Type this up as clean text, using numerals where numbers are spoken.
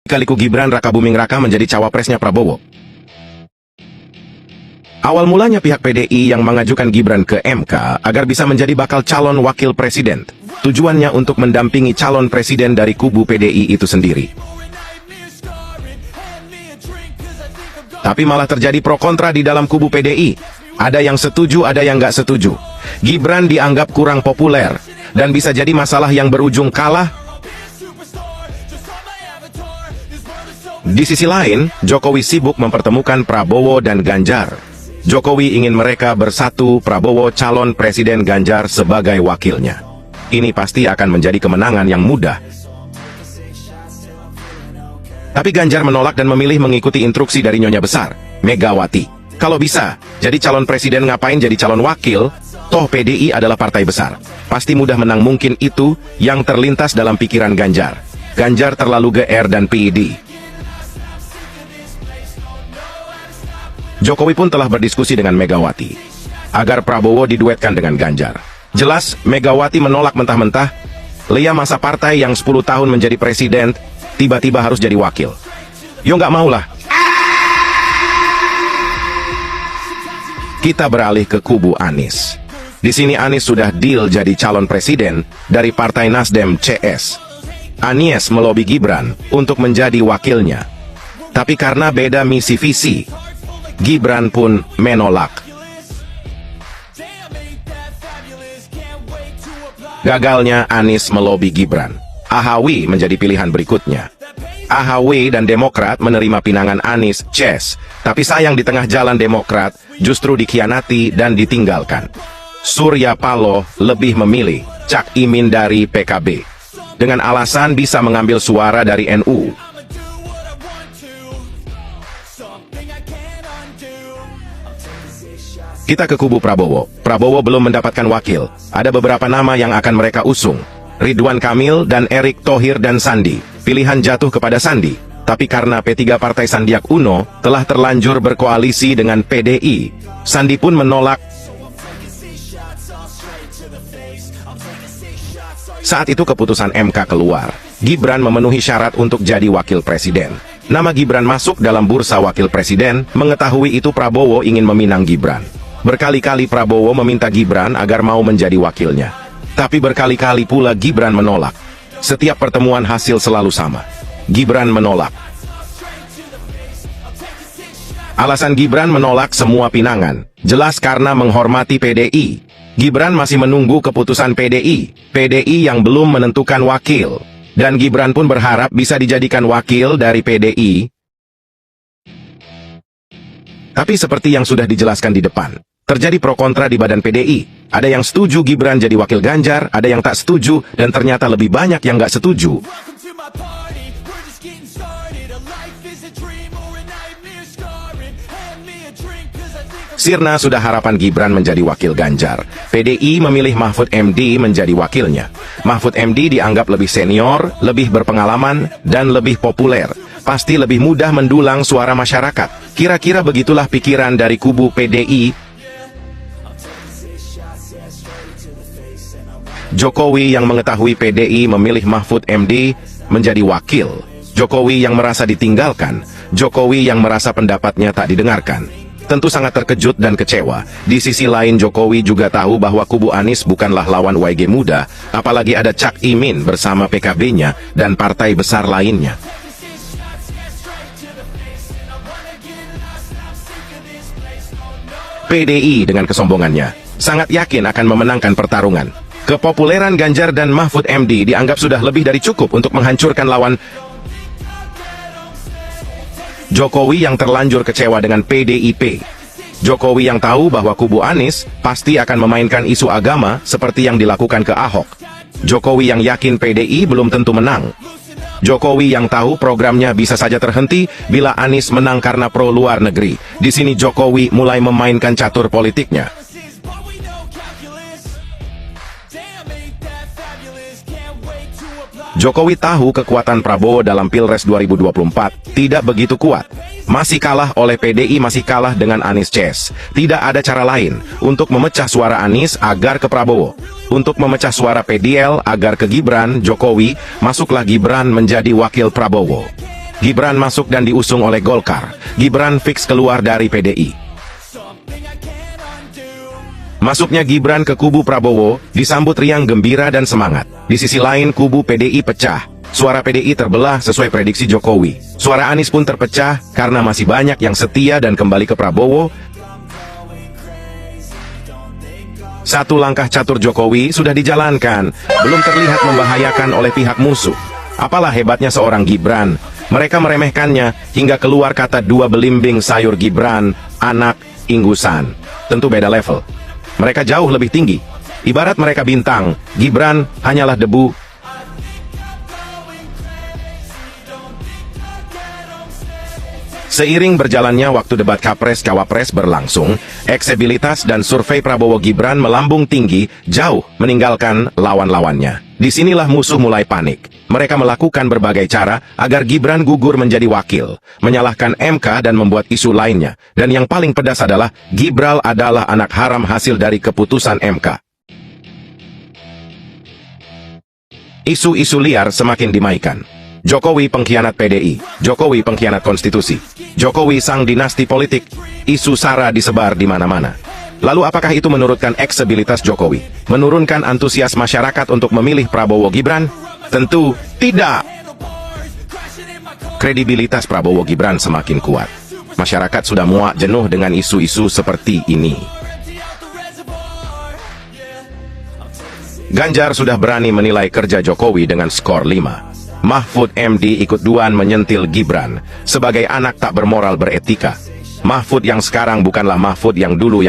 Kaliku Gibran Raka Buming Raka menjadi cawapresnya Prabowo. Awal mulanya pihak PDI yang mengajukan Gibran ke MK agar bisa menjadi bakal calon wakil presiden. Tujuannya untuk mendampingi calon presiden dari kubu PDI itu sendiri. Tapi malah terjadi pro kontra di dalam kubu PDI. Ada yang setuju, ada yang nggak setuju. Gibran dianggap kurang populer dan bisa jadi masalah yang berujung kalah. Di sisi lain, Jokowi sibuk mempertemukan Prabowo dan Ganjar. Jokowi ingin mereka bersatu, Prabowo calon presiden, Ganjar sebagai wakilnya. Ini pasti akan menjadi kemenangan yang mudah. Tapi Ganjar menolak dan memilih mengikuti instruksi dari Nyonya Besar, Megawati. Kalau bisa, jadi calon presiden ngapain jadi calon wakil? Toh PDI adalah partai besar. Pasti mudah menang, mungkin itu yang terlintas dalam pikiran Ganjar. Ganjar terlalu GR dan PID. Jokowi pun telah berdiskusi dengan Megawati agar Prabowo diduetkan dengan Ganjar. Jelas, Megawati menolak mentah-mentah. Lia masa partai yang 10 tahun menjadi presiden, tiba-tiba harus jadi wakil. Yo nggak maulah. Kita beralih ke kubu Anies. Di sini Anies sudah deal jadi calon presiden dari Partai Nasdem CS. Anies melobi Gibran untuk menjadi wakilnya. Tapi karena beda misi visi, Gibran pun menolak. Gagalnya Anies melobi Gibran, Ahawi menjadi pilihan berikutnya. Ahawi dan Demokrat menerima pinangan Anies CS, tapi sayang di tengah jalan Demokrat justru dikhianati dan ditinggalkan. Surya Paloh lebih memilih Cak Imin dari PKB dengan alasan bisa mengambil suara dari NU. Kita ke kubu Prabowo. Prabowo belum mendapatkan wakil. Ada beberapa nama yang akan mereka usung. Ridwan Kamil dan Erick Thohir dan Sandi. Pilihan jatuh kepada Sandi. Tapi karena P3 Partai Sandiaga Uno telah terlanjur berkoalisi dengan PDI, Sandi pun menolak. Saat itu keputusan MK keluar. Gibran memenuhi syarat untuk jadi wakil presiden. Nama Gibran masuk dalam bursa wakil presiden. Mengetahui itu Prabowo ingin meminang Gibran. Berkali-kali Prabowo meminta Gibran agar mau menjadi wakilnya. Tapi berkali-kali pula Gibran menolak. Setiap pertemuan hasil selalu sama. Gibran menolak. Alasan Gibran menolak semua pinangan jelas karena menghormati PDI. Gibran masih menunggu keputusan PDI. PDI yang belum menentukan wakil. Dan Gibran pun berharap bisa dijadikan wakil dari PDI. Tapi seperti yang sudah dijelaskan di depan, terjadi pro kontra di badan PDI. Ada yang setuju Gibran jadi wakil Ganjar, ada yang tak setuju, dan ternyata lebih banyak yang nggak setuju. Sirna sudah harapan Gibran menjadi wakil Ganjar. PDI memilih Mahfud MD menjadi wakilnya. Mahfud MD dianggap lebih senior, lebih berpengalaman, dan lebih populer. Pasti lebih mudah mendulang suara masyarakat. Kira-kira begitulah pikiran dari kubu PDI. Jokowi yang mengetahui PDI memilih Mahfud MD menjadi wakil. Jokowi yang merasa ditinggalkan. Jokowi yang merasa pendapatnya tak didengarkan. Tentu sangat terkejut dan kecewa. Di sisi lain Jokowi juga tahu bahwa kubu Anies bukanlah lawan YG muda, apalagi ada Cak Imin bersama PKB-nya dan partai besar lainnya. PDI dengan kesombongannya sangat yakin akan memenangkan pertarungan. Kepopuleran Ganjar dan Mahfud MD dianggap sudah lebih dari cukup untuk menghancurkan lawan. Jokowi yang terlanjur kecewa dengan PDIP. Jokowi yang tahu bahwa kubu Anies pasti akan memainkan isu agama seperti yang dilakukan ke Ahok. Jokowi yang yakin PDI belum tentu menang. Jokowi yang tahu programnya bisa saja terhenti bila Anies menang karena pro luar negeri. Di sini Jokowi mulai memainkan catur politiknya. Jokowi tahu kekuatan Prabowo dalam Pilpres 2024 tidak begitu kuat. Masih kalah oleh PDI, masih kalah dengan Anies CS. Tidak ada cara lain untuk memecah suara Anies agar ke Prabowo. Untuk memecah suara PDL agar ke Gibran, Jokowi, masuklah Gibran menjadi wakil Prabowo. Gibran masuk dan diusung oleh Golkar. Gibran fix keluar dari PDI. Masuknya Gibran ke kubu Prabowo disambut riang gembira dan semangat. Di sisi lain kubu PDI pecah. Suara PDI terbelah sesuai prediksi Jokowi. Suara Anies pun terpecah karena masih banyak yang setia dan kembali ke Prabowo. Satu langkah catur Jokowi sudah dijalankan, belum terlihat membahayakan oleh pihak musuh. Apalah hebatnya seorang Gibran. Mereka meremehkannya hingga keluar kata dua belimbing sayur Gibran, anak, inggusan. Tentu beda level. Mereka jauh lebih tinggi. Ibarat mereka bintang, Gibran hanyalah debu. Seiring berjalannya waktu debat Capres-Cawapres berlangsung, elektabilitas dan survei Prabowo Gibran melambung tinggi, jauh meninggalkan lawan-lawannya. Disinilah musuh mulai panik. Mereka melakukan berbagai cara agar Gibran gugur menjadi wakil, menyalahkan MK dan membuat isu lainnya. Dan yang paling pedas adalah, Gibran adalah anak haram hasil dari keputusan MK. Isu-isu liar semakin dimaikan. Jokowi pengkhianat PDI, Jokowi pengkhianat konstitusi, Jokowi sang dinasti politik, isu SARA disebar di mana-mana. Lalu apakah itu menurunkan elektabilitas Jokowi? Menurunkan antusias masyarakat untuk memilih Prabowo Gibran? Tentu tidak. Kredibilitas Prabowo Gibran semakin kuat. Masyarakat sudah muak jenuh dengan isu-isu seperti ini. Ganjar sudah berani menilai kerja Jokowi dengan skor 5. Mahfud MD ikut duan menyentil Gibran sebagai anak tak bermoral beretika. Mahfud yang sekarang bukanlah Mahfud yang dulu yang